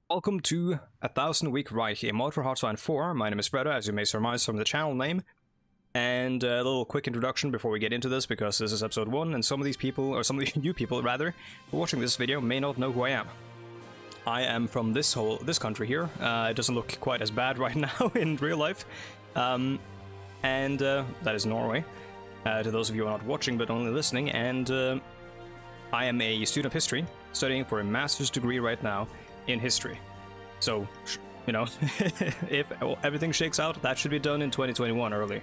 Welcome to A Thousand Week Reich, a mod for Hoi4 4. My name is Breda, as you may surmise from the channel name. And a little quick introduction before we get into this, because this is episode 1, and some of these people, or some of the new people rather, who are watching this video may not know who I am. I am from this country here. It doesn't look quite as bad right now in real life. That is Norway. To those of you who are not watching but only listening, and I am a student of history, studying for a master's degree right now in history. So, you know, if everything shakes out, that should be done in 2021 early.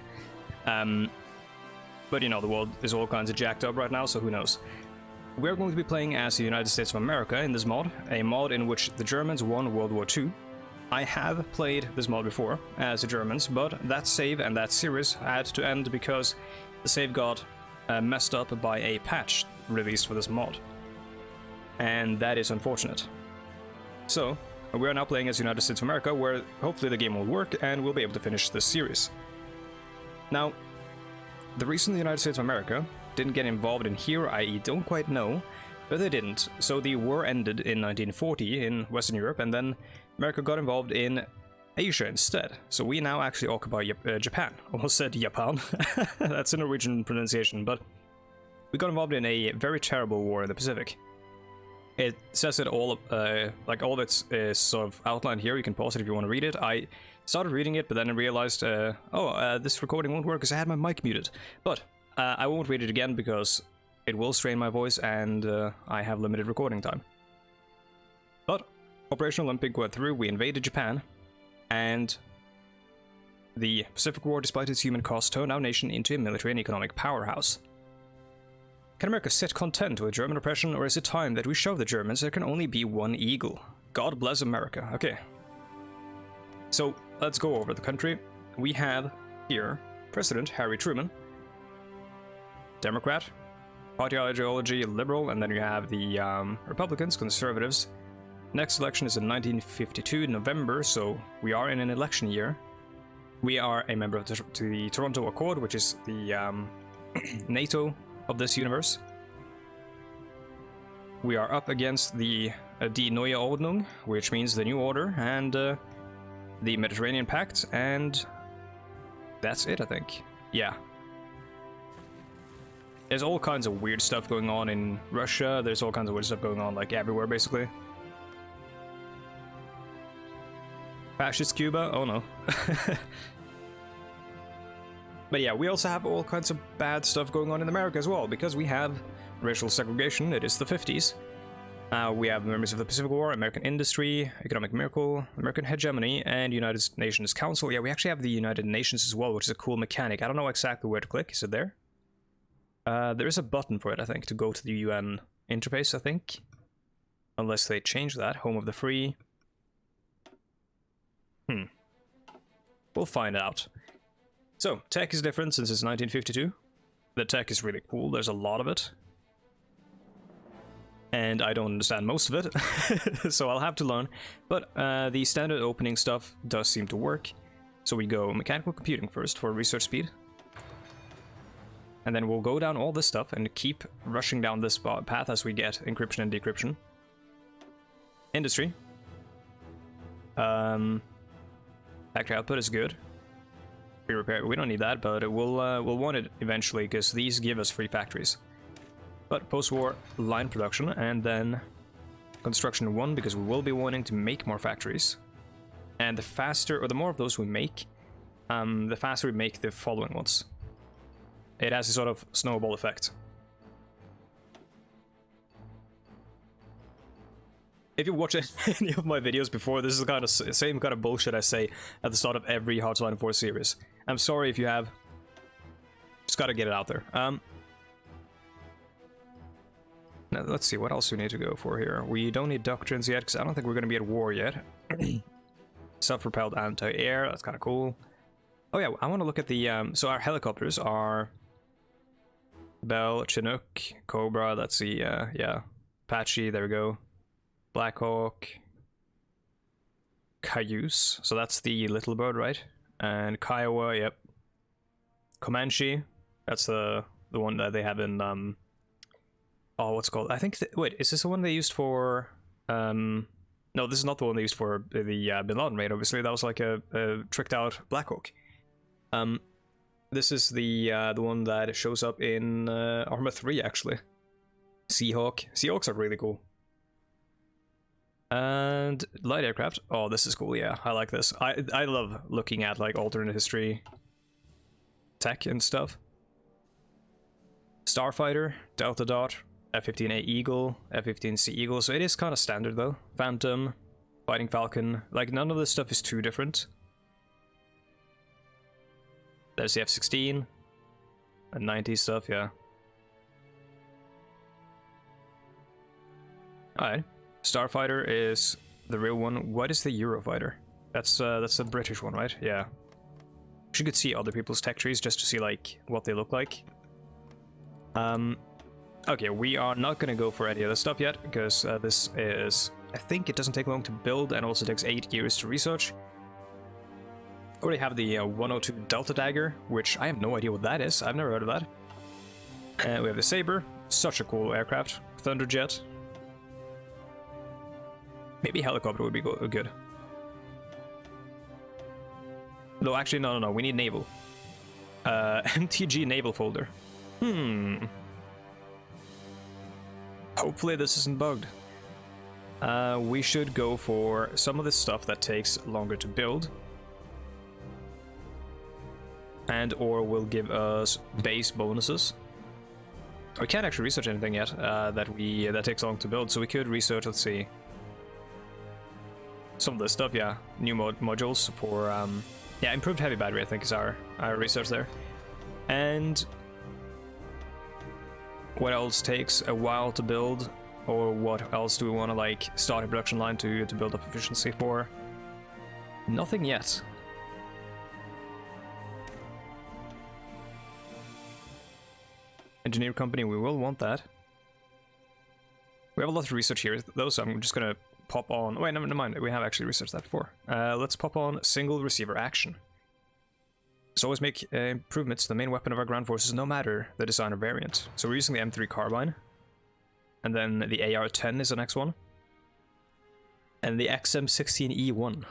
But you know, the world is all kinds of jacked up right now, so who knows. We're going to be playing as the United States of America in this mod, a mod in which the Germans won World War II. I have played this mod before as the Germans, but that save and that series had to end because the save got messed up by a patch released for this mod. And that is unfortunate. So, we are now playing as United States of America, where hopefully the game will work and we'll be able to finish this series. Now, the reason the United States of America didn't get involved in here, I don't quite know, but they didn't. So the war ended in 1940 in Western Europe, and then America got involved in Asia instead. So we now actually occupy Japan. Almost said Japan. That's a Norwegian pronunciation, but we got involved in a very terrible war in the Pacific. It says it all, like all of it's sort of outlined here. You can pause it if you want to read it. I started reading it, but then I realized, this recording won't work because I had my mic muted. But I won't read it again because it will strain my voice and I have limited recording time. But Operation Olympic went through, we invaded Japan, and the Pacific War, despite its human cost, turned our nation into a military and economic powerhouse. Can America sit content with German oppression, or is it time that we show the Germans there can only be one eagle? God bless America. Okay. So, let's go over the country. We have here President Harry Truman, Democrat, party ideology liberal, and then you have the Republicans, conservatives. Next election is in 1952, November, so we are in an election year. We are a member of the Toronto Accord, which is the NATO of this universe. We are up against the Die Neue Ordnung, which means the New Order, and the Mediterranean Pact, and that's it, I think. Yeah. There's all kinds of weird stuff going on in Russia. There's all kinds of weird stuff going on, like, everywhere, basically. Fascist Cuba? Oh no. But yeah, we also have all kinds of bad stuff going on in America as well, because we have racial segregation. It is the 50s. We have members of the Pacific War, American industry, economic miracle, American hegemony, and United Nations Council. Yeah, we actually have the United Nations as well, which is a cool mechanic. I don't know exactly where to click. Is it there? There is a button for it, I think, to go to the UN interface, I think. Unless they change that. Home of the free. We'll find out. So, tech is different since it's 1952. The tech is really cool, there's a lot of it. And I don't understand most of it, so I'll have to learn. But the standard opening stuff does seem to work. So we go mechanical computing first for research speed. And then we'll go down all this stuff and keep rushing down this path as we get encryption and decryption. Industry. Factory output is good. Repair, we don't need that, but we'll want it eventually because these give us free factories. But post-war line production, and then construction 1, because we will be wanting to make more factories. And the faster, or the more of those we make, the faster we make the following ones. It has a sort of snowball effect. If you watch any of my videos before, this is the kind of same kind of bullshit I say at the start of every Hotline 4 series. I'm sorry if you have. Just gotta get it out there. Now, let's see, what else we need to go for here. We don't need doctrines yet, because I don't think we're gonna be at war yet. Self-propelled anti-air, that's kind of cool. Oh yeah, I want to look at the, so our helicopters are Bell, Chinook, Cobra, let's see, yeah, Apache, there we go. Blackhawk, Cayuse, so that's the little bird, right? And Kiowa, yep. Comanche, that's the one that they have in oh, what's it called? I think wait, is this the one they used for No, this is not the one they used for the Bin Laden raid, obviously. That was like a tricked out Black Hawk. This is the one that shows up in Arma 3, actually. Seahawk. Seahawks are really cool. And light aircraft. Oh, this is cool, yeah. I like this. I love looking at like alternate history tech and stuff. Starfighter, Delta Dot, F-15A Eagle, F-15C Eagle, so it is kind of standard though. Phantom, Fighting Falcon, like none of this stuff is too different. There's the F-16, and 90s stuff, yeah. Alright, Starfighter is the real one. What is the Eurofighter? That's the British one, right? Yeah. You could see other people's tech trees just to see like what they look like. Okay, we are not gonna go for any of this stuff yet, because this is... I think it doesn't take long to build, and also takes 8 years to research. I already have the 102 Delta Dagger, which I have no idea what that is. I've never heard of that. And we have the Saber, such a cool aircraft. Thunderjet. Maybe helicopter would be good. No, actually, no, we need naval. MTG naval folder. Hopefully this isn't bugged. We should go for some of the stuff that takes longer to build. And or will give us base bonuses. We can't actually research anything yet that takes long to build, so we could research, let's see. Some of this stuff, yeah. New modules for, yeah, improved heavy battery, I think, is our research there. And what else takes a while to build? Or what else do we want to, like, start a production line to build up efficiency for? Nothing yet. Engineer company, we will want that. We have a lot of research here, though, so I'm just gonna pop on... Wait, never mind, we have actually researched that before. Let's pop on single receiver action. Let's always make improvements to the main weapon of our ground forces, no matter the design or variant. So we're using the M3 carbine. And then the AR-10 is the next one. And the XM16E1.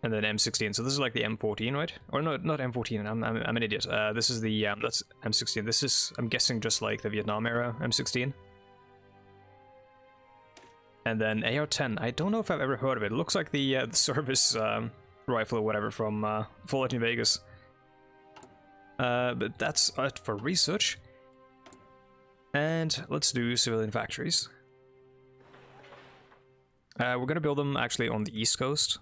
And then M16. So this is like the M14, right? Or no, not M14. I'm an idiot. This is the that's M16. This is, I'm guessing, just like the Vietnam era M16. And then AR-10. I don't know if I've ever heard of it. It looks like the service rifle or whatever from Fallout New Vegas. But that's it for research. And let's do civilian factories. We're gonna build them actually on the East Coast,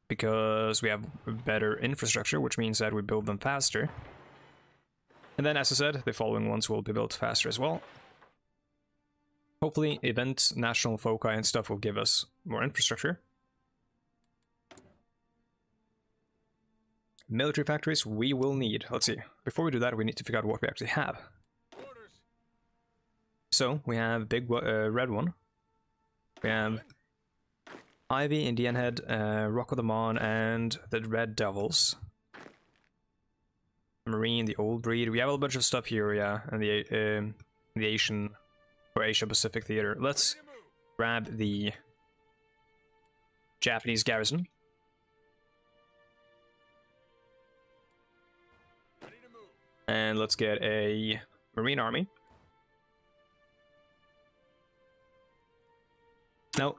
because we have better infrastructure, which means that we build them faster. And then, as I said, the following ones will be built faster as well. Hopefully, events, national foci and stuff will give us more infrastructure. Military factories we will need. Let's see. Before we do that, we need to figure out what we actually have. So, we have a big red one. We have Ivy, Indian Head, Rock of the Mon, and the Red Devils. Marine, the Old Breed. We have a bunch of stuff here, yeah, and the Asian or Asia Pacific Theater. Let's grab the Japanese garrison. And let's get a Marine Army. Now,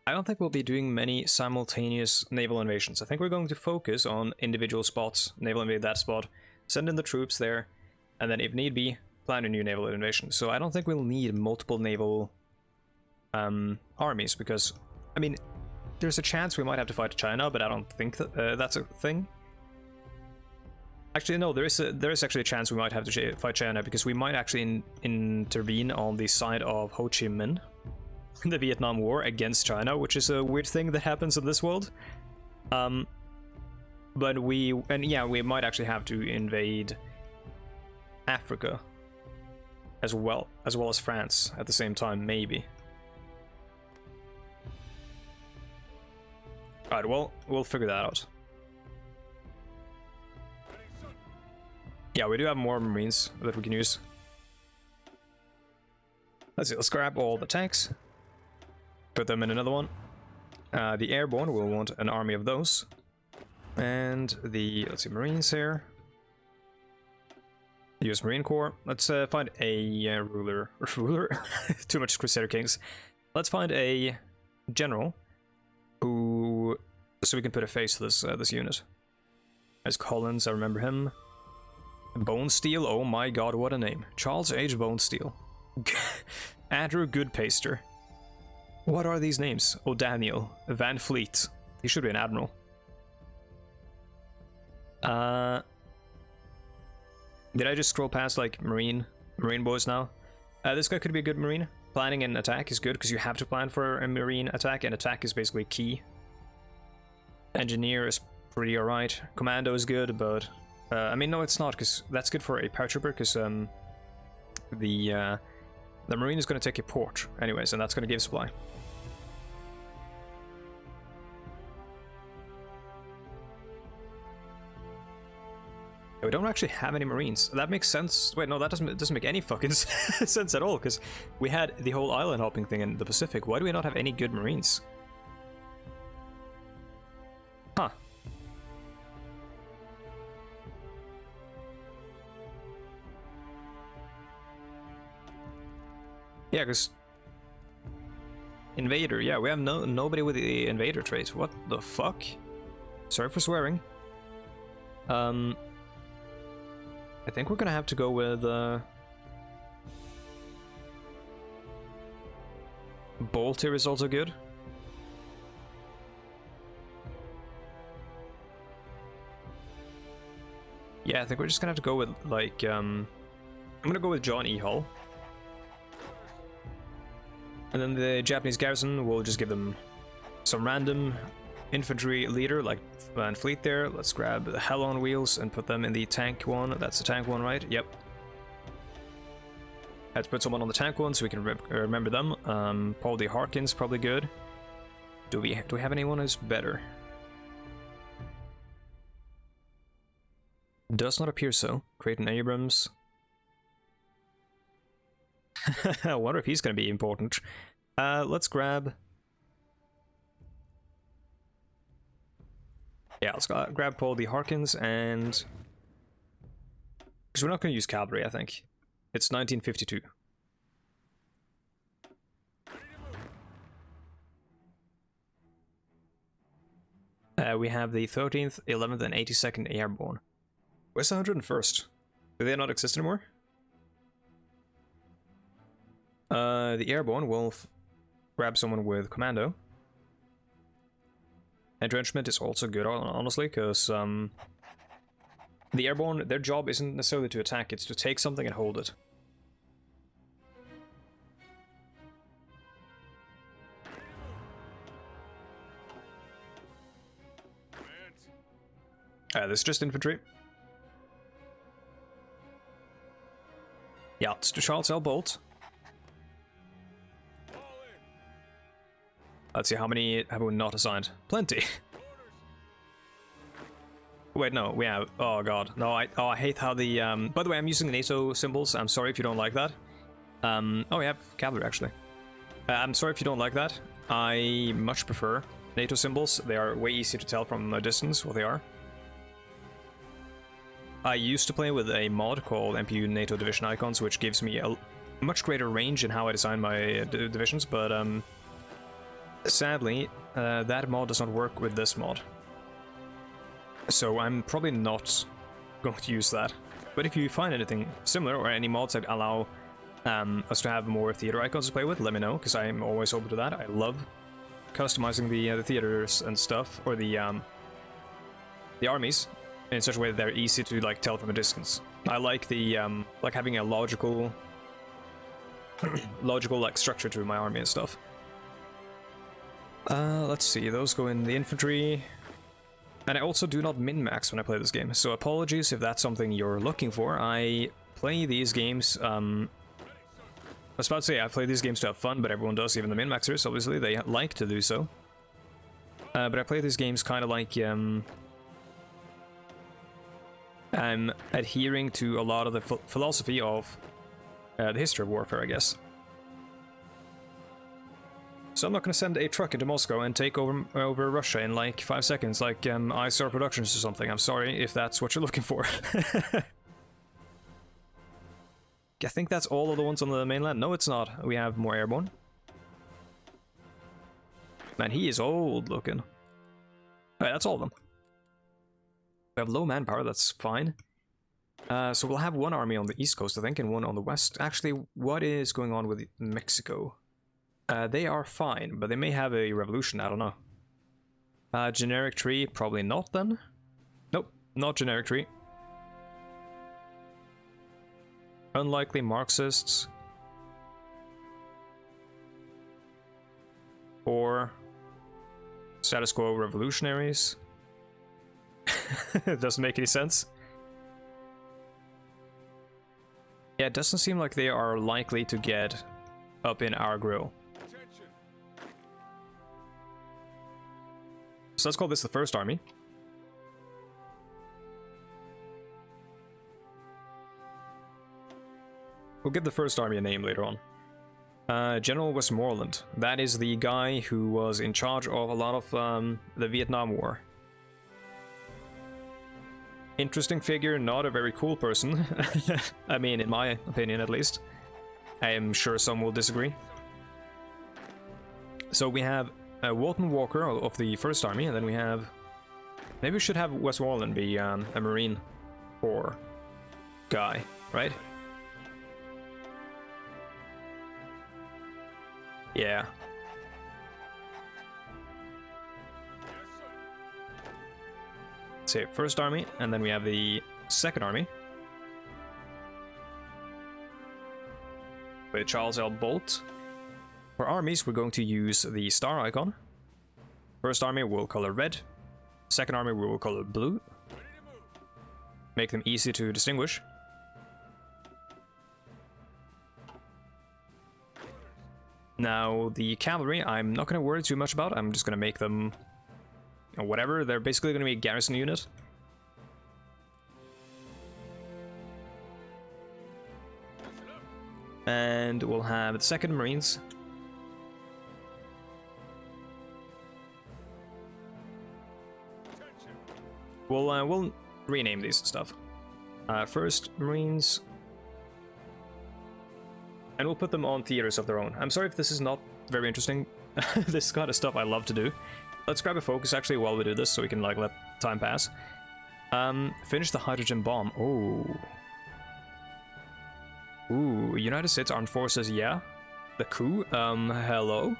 I don't think we'll be doing many simultaneous naval invasions. I think we're going to focus on individual spots, naval invade that spot, send in the troops there, and then if need be, plan a new naval invasion. So I don't think we'll need multiple naval armies, because, I mean, there's a chance we might have to fight China, but I don't think that, that's a thing. Actually, no, there is actually a chance we might have to fight China, because we might actually intervene on the side of Ho Chi Minh in the Vietnam War against China, which is a weird thing that happens in this world. But we might actually have to invade Africa as well as France at the same time, maybe. Alright, well, we'll figure that out. Yeah, we do have more Marines that we can use. Let's see, let's grab all the tanks. Put them in another one. The airborne will want an army of those. And the, let's see, Marines here. US Marine Corps. Let's find a ruler. Too much Crusader Kings. Let's find a general who, so we can put a face to this unit. There's Collins, I remember him. Bonesteel, oh my god, what a name. Charles H. Bonesteel. Andrew Goodpaster. What are these names? O'Daniel. Van Fleet. He should be an admiral. Did I just scroll past like Marine boys now? This guy could be a good Marine. Planning an attack is good because you have to plan for a Marine attack, and attack is basically key. Engineer is pretty alright. Commando is good, but I mean, no, it's not, because that's good for a paratrooper, because the Marine is going to take a port anyways, and that's going to give supply. We don't actually have any Marines. That makes sense. Wait, no, that doesn't make any fucking sense at all, because we had the whole island hopping thing in the Pacific. Why do we not have any good Marines? Huh. Yeah, because Invader, yeah, we have nobody with the Invader trait. What the fuck? Sorry for swearing. I think we're gonna have to go with Bolt here is also good. Yeah, I think we're just gonna have to go with like I'm gonna go with John E. Hull. And then the Japanese garrison will just give them some random infantry leader like Van Fleet there. Let's grab the Hell on Wheels and put them in the tank one. That's the tank one, right? Yep. Had to put someone on the tank one so we can remember them. Paul D. Harkins, probably good. Do we have anyone who's better? Does not appear so. Creighton Abrams. I wonder if he's going to be important. Let's grab... Yeah, let's grab Paul D. Harkins, and... because we're not going to use cavalry, I think. It's 1952. We have the 13th, 11th, and 82nd Airborne. Where's the 101st? Do they not exist anymore? The Airborne will grab someone with Commando. Entrenchment is also good, honestly, because the Airborne, their job isn't necessarily to attack, it's to take something and hold it. This is just infantry. Yeah, it's to Charles L. Bolt. Let's see, how many have we not assigned? Plenty. Wait, no, we have... oh god, no, I hate how the... by the way, I'm using the NATO symbols. I'm sorry if you don't like that. Oh, we have cavalry, actually. I'm sorry if you don't like that. I much prefer NATO symbols. They are way easier to tell from a distance what they are. I used to play with a mod called MPU NATO Division Icons, which gives me a much greater range in how I design my divisions, but sadly, that mod does not work with this mod. So I'm probably not going to use that. But if you find anything similar, or any mods that allow us to have more theater icons to play with, let me know, because I'm always open to that. I love customizing the theaters and stuff, or the armies, in such a way that they're easy to like tell from a distance. I like the like having a logical like structure to my army and stuff. Let's see, those go in the infantry. And I also do not min-max when I play this game, so apologies if that's something you're looking for. I play these games, I was about to say I play these games to have fun, but everyone does, even the min-maxers, obviously, they like to do so. But I play these games kind of like, I'm adhering to a lot of the philosophy of the history of warfare, I guess. So I'm not going to send a truck into Moscow and take over Russia in like 5 seconds, like ISR Productions or something. I'm sorry if that's what you're looking for. I think that's all of the ones on the mainland. No, it's not. We have more airborne. Man, he is old looking. Alright, that's all of them. We have low manpower, that's fine. So we'll have one army on the east coast, I think, and one on the west. Actually, what is going on with Mexico? They are fine, but they may have a revolution, I don't know. Generic tree, probably not then. Nope, not generic tree. Unlikely Marxists. Or status quo revolutionaries. It doesn't make any sense. Yeah, it doesn't seem like they are likely to get up in our grill. So let's call this the first army. We'll give the first army a name later on. General Westmoreland. That is the guy who was in charge of a lot of the Vietnam War. Interesting figure, not a very cool person. I mean, in my opinion at least. I am sure some will disagree. So we have Walton Walker of the First Army, and then we have... Maybe we should have Westmoreland be a Marine Corps guy, right? Yeah. Say First Army, and then we have the Second Army with Charles L. Bolt. For armies, we're going to use the star icon. First Army will color red. Second Army will color blue. Make them easy to distinguish. Now, the cavalry, I'm not going to worry too much about. I'm just going to make them whatever. They're basically going to be a garrison unit. And we'll have the Second Marines. We'll rename these stuff. First Marines. And we'll put them on theaters of their own. I'm sorry if this is not very interesting. This kind of stuff I love to do. Let's grab a focus actually while we do this so we can like let time pass. Finish the hydrogen bomb. Oh. Ooh, United States Armed Forces, yeah. The coup? Hello?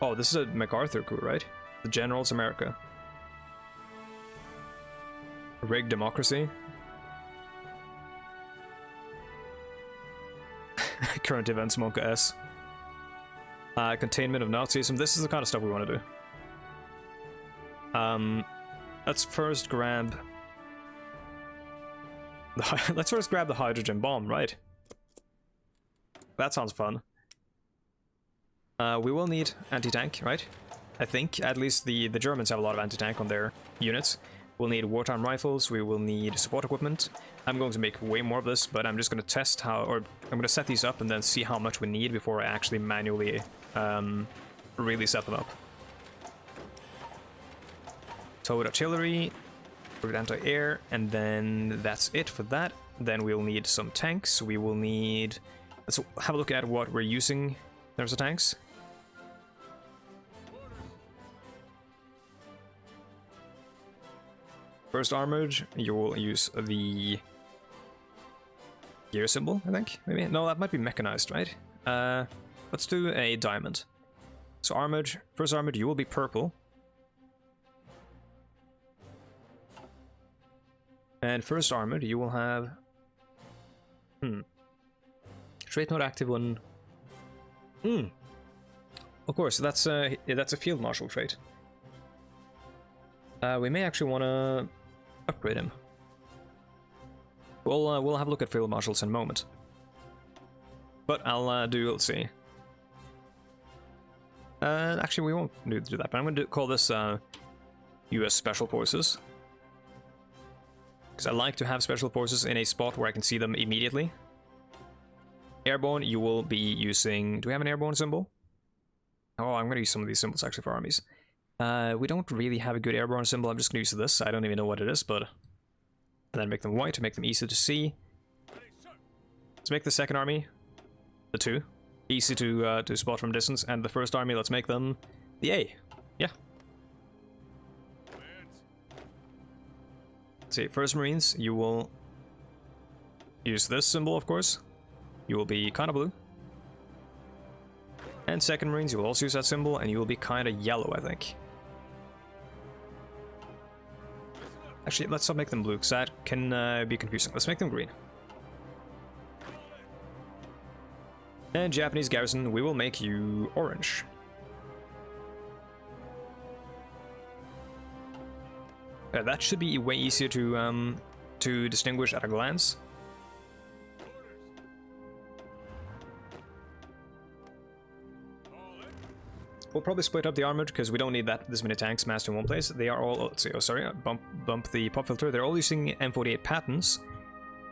Oh, this is a MacArthur coup, right? The Generals America. Rigged democracy. Current events, Monka S. Containment of Nazism. This is the kind of stuff we want to do. Let's first grab... Let's first grab the hydrogen bomb, right? That sounds fun. We will need anti-tank, right? I think, at least the Germans have a lot of anti-tank on their units. We'll need wartime rifles, we will need support equipment. I'm going to make way more of this, but I'm just going to test how, or I'm going to set these up and then see how much we need before I actually manually really set them up. Towed artillery, anti-air, and then that's it for that. Then we'll need some tanks. We will need... Let's have a look at what we're using in terms of tanks. First armored, you will use the gear symbol, I think, maybe? No, that might be mechanized, right? Let's do a diamond. So armored, first armored, you will be purple. And first armored, you will have... Trait not active on... Of course, that's a field marshal trait. We may actually want to upgrade him. We'll have a look at field marshals in a moment. But let's see. Actually, we won't do that, but I'm going to call this US Special Forces. Because I like to have Special Forces in a spot where I can see them immediately. Airborne, you will be using... Do we have an airborne symbol? Oh, I'm gonna use some of these symbols actually for armies. We don't really have a good airborne symbol. I'm just gonna use this. I don't even know what it is, but... And then make them white to make them easy to see. Let's make the second army the 2. Easy to spot from distance. And the first army, let's make them the A. Yeah. Let's see, first Marines, you will use this symbol, of course. You will be kind of blue. And second Marines, you will also use that symbol, and you will be kind of yellow, I think. Actually, let's not make them blue, because that can be confusing. Let's make them green. And Japanese garrison, we will make you orange. That should be way easier to distinguish at a glance. We'll probably split up the armored because we don't need this many tanks massed in one place. They are all, let's see, oh sorry, bump the pop filter. They're all using M48 patents.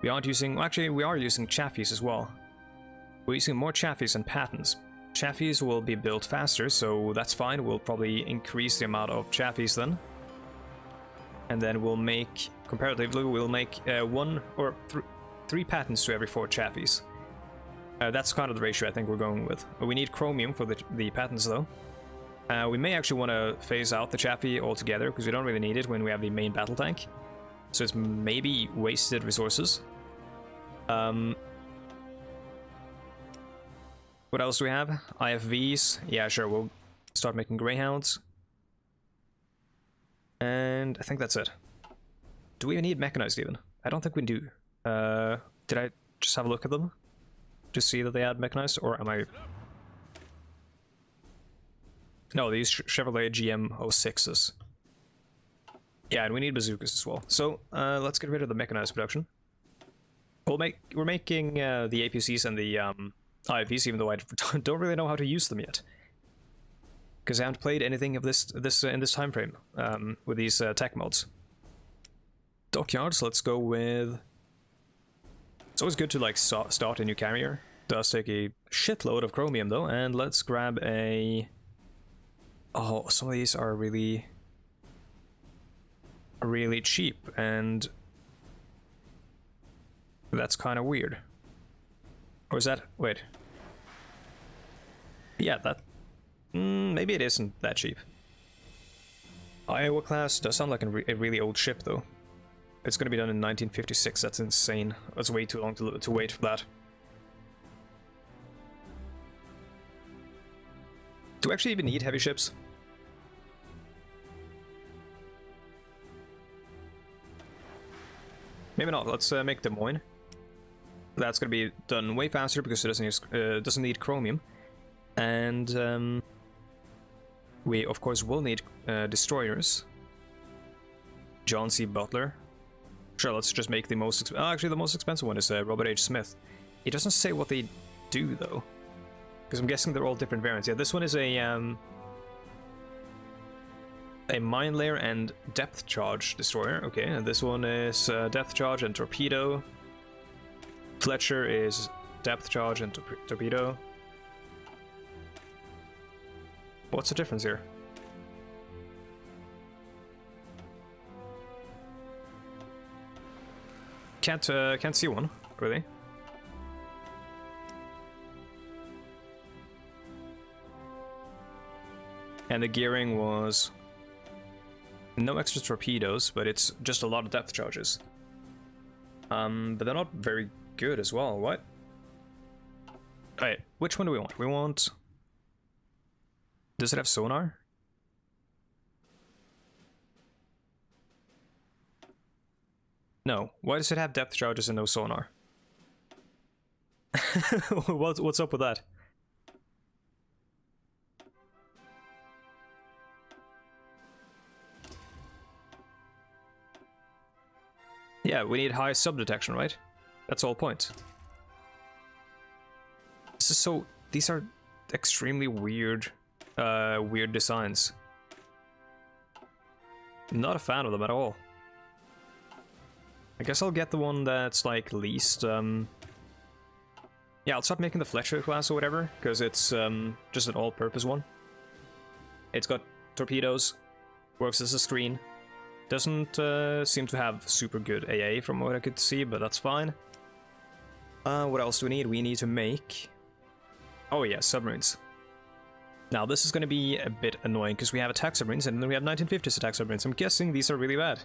We aren't using, well, actually we are using Chaffies as well. We're using more Chaffies than patents. Chaffies will be built faster, so that's fine. We'll probably increase the amount of Chaffies then. And then we'll make, comparatively, we'll make 1 or 3 patents to every 4 Chaffies. That's kind of the ratio I think we're going with. We need chromium for the patents though. We may actually want to phase out the Chaffee altogether, because we don't really need it when we have the main battle tank. So it's maybe wasted resources. What else do we have? IFVs. Yeah, sure, we'll start making Greyhounds. And I think that's it. Do we even need mechanized even? I don't think we do. Did I just have a look at them? Just see that they had mechanized, or am I... No, they use Chevrolet GM06s. Yeah, and we need bazookas as well. So, let's get rid of the mechanized production. We're making the APCs and the IFVs, even though I don't really know how to use them yet. Because I haven't played anything of this in this time frame with these tech mods. Dockyards, let's go with... It's always good to like start a new carrier. Does take a shitload of chromium though, and let's grab a... Oh, some of these are really cheap, and that's kind of weird. Or is that... Wait. Yeah, that... maybe it isn't that cheap. Iowa class does sound like a really old ship though. It's gonna be done in 1956, that's insane. That's way too long to wait for that. Do we actually even need heavy ships? Maybe not. Let's make Des Moines. That's gonna be done way faster because it doesn't need chromium, and we of course will need destroyers. John C. Butler. Sure, let's just make the most. Actually, the most expensive one is Robert H. Smith. It doesn't say what they do though, because I'm guessing they're all different variants. Yeah, this one is a mine layer and depth charge destroyer. Okay, and this one is depth charge and torpedo. Fletcher is depth charge and torpedo. What's the difference here? Can't see one, really. And the gearing was no extra torpedoes, but it's just a lot of depth charges. But they're not very good as well. What? Alright, which one do we want? We want... Does it have sonar? No. Why does it have depth charges and no sonar? What's up with that? Yeah, we need high sub-detection, right? That's all point. This is so... These are extremely weird designs. Not a fan of them at all. I guess I'll get the one that's like least... Yeah, I'll stop making the Fletcher class or whatever, because it's just an all-purpose one. It's got torpedoes, works as a screen. Doesn't seem to have super good AA from what I could see, but that's fine. What else do we need? We need to make... Oh yeah, submarines. Now this is going to be a bit annoying because we have attack submarines and then we have 1950s attack submarines. I'm guessing these are really bad.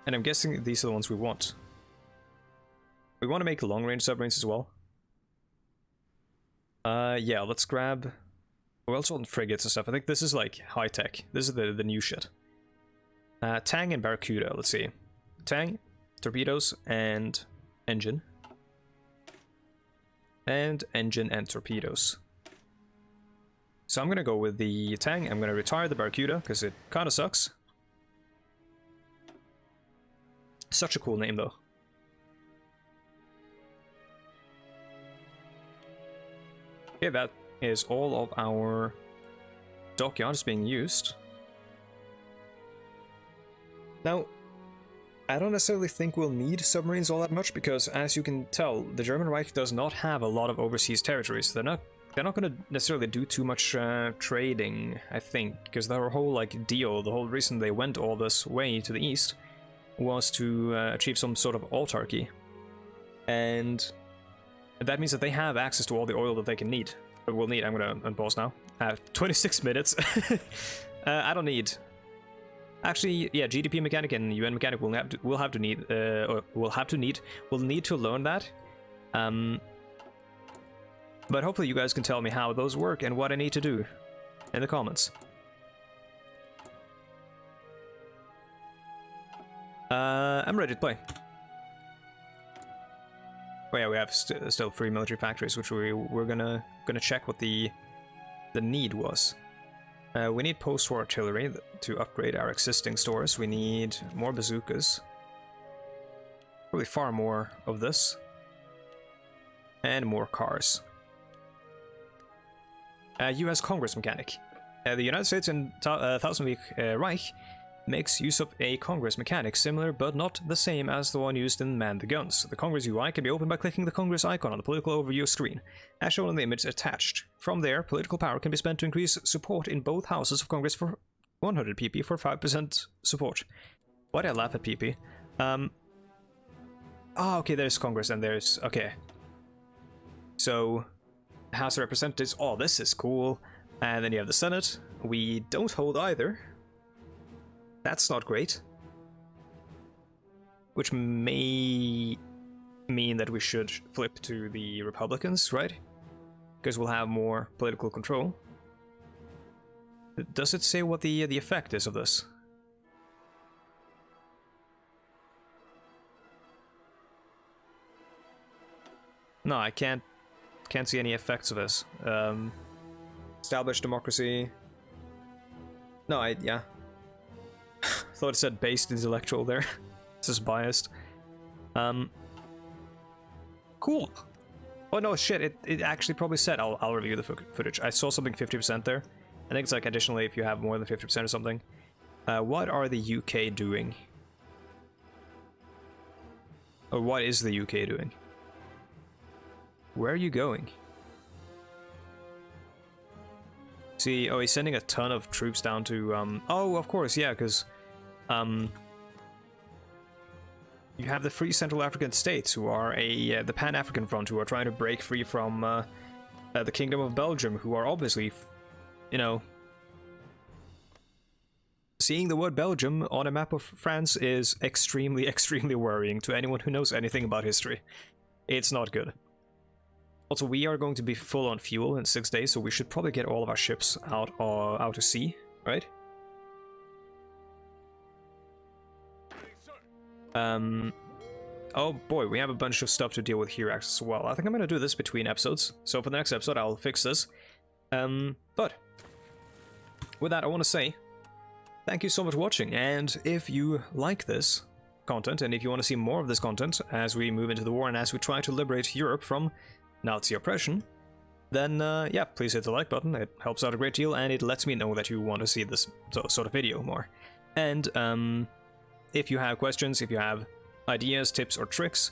And I'm guessing these are the ones we want. We want to make long-range submarines as well. Yeah, let's grab... We also want frigates and stuff. I think this is like high-tech. This is the new shit. Tang and Barracuda, let's see. Tang, torpedoes, and engine. And engine and torpedoes. So I'm gonna go with the Tang. I'm gonna retire the Barracuda, because it kinda sucks. Such a cool name, though. Okay, that is all of our dockyards being used. Now, I don't necessarily think we'll need submarines all that much, because as you can tell, the German Reich does not have a lot of overseas territories. They're not going to necessarily do too much trading, I think, because their whole like deal, the whole reason they went all this way to the east was to achieve some sort of autarky. And that means that they have access to all the oil that they can need. But we'll need, I'm going to unpause now. 26 minutes. I don't need... Actually, yeah, GDP mechanic and UN mechanic we'll need to learn that. But hopefully you guys can tell me how those work and what I need to do in the comments. I'm ready to play. Oh yeah, we have still 3 military factories, which we're gonna check what the need was. We need post-war artillery to upgrade our existing stores. We need more bazookas. Probably far more of this. And more cars. US Congress mechanic. The United States and Thousand Week Reich makes use of a Congress mechanic similar but not the same as the one used in Man the Guns. The Congress UI can be opened by clicking the Congress icon on the political overview screen, as shown in the image attached. From there, political power can be spent to increase support in both houses of Congress for 100 PP for 5% support. Why did I laugh at PP? Oh, okay, there's Congress and there's... Okay. So, House of Representatives, oh, this is cool. And then you have the Senate. We don't hold either. That's not great. Which may mean that we should flip to the Republicans, right? Because we'll have more political control. Does it say what the effect is of this? No, I can't see any effects of this. Establish democracy. No, yeah. Thought it said based intellectual there. This is biased. Cool. Oh no, shit, it actually probably said, I'll review the footage. I saw something 50% there. I think it's like additionally if you have more than 50% or something. What are the UK doing? Or what is the UK doing? Where are you going? See, oh, he's sending a ton of troops down to, oh, of course, yeah, because, you have the Free Central African States, who are the Pan-African Front, who are trying to break free from, the Kingdom of Belgium, who are obviously, you know... Seeing the word Belgium on a map of France is extremely, extremely worrying to anyone who knows anything about history. It's not good. Also, we are going to be full on fuel in 6 days, so we should probably get all of our ships out to sea, right? Oh boy, we have a bunch of stuff to deal with here as well. I think I'm gonna do this between episodes, so for the next episode I'll fix this. But with that, I want to say thank you so much for watching, and if you like this content, and if you want to see more of this content as we move into the war and as we try to liberate Europe from Nazi oppression, then yeah, please hit the like button. It helps out a great deal, and it lets me know that you want to see this sort of video more. And if you have questions, if you have ideas, tips, or tricks,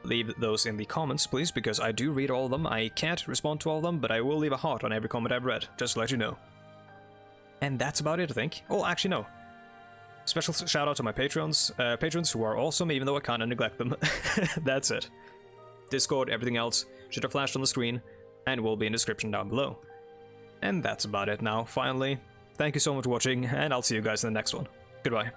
leave those in the comments, please, because I do read all of them. I can't respond to all of them, but I will leave a heart on every comment I've read, just to let you know. And that's about it, I think. Oh, actually, no. Special shout out to my patrons who are awesome, even though I kind of neglect them. That's it. Discord, everything else should have flashed on the screen and will be in the description down below. And that's about it now, finally. Thank you so much for watching, and I'll see you guys in the next one. Goodbye.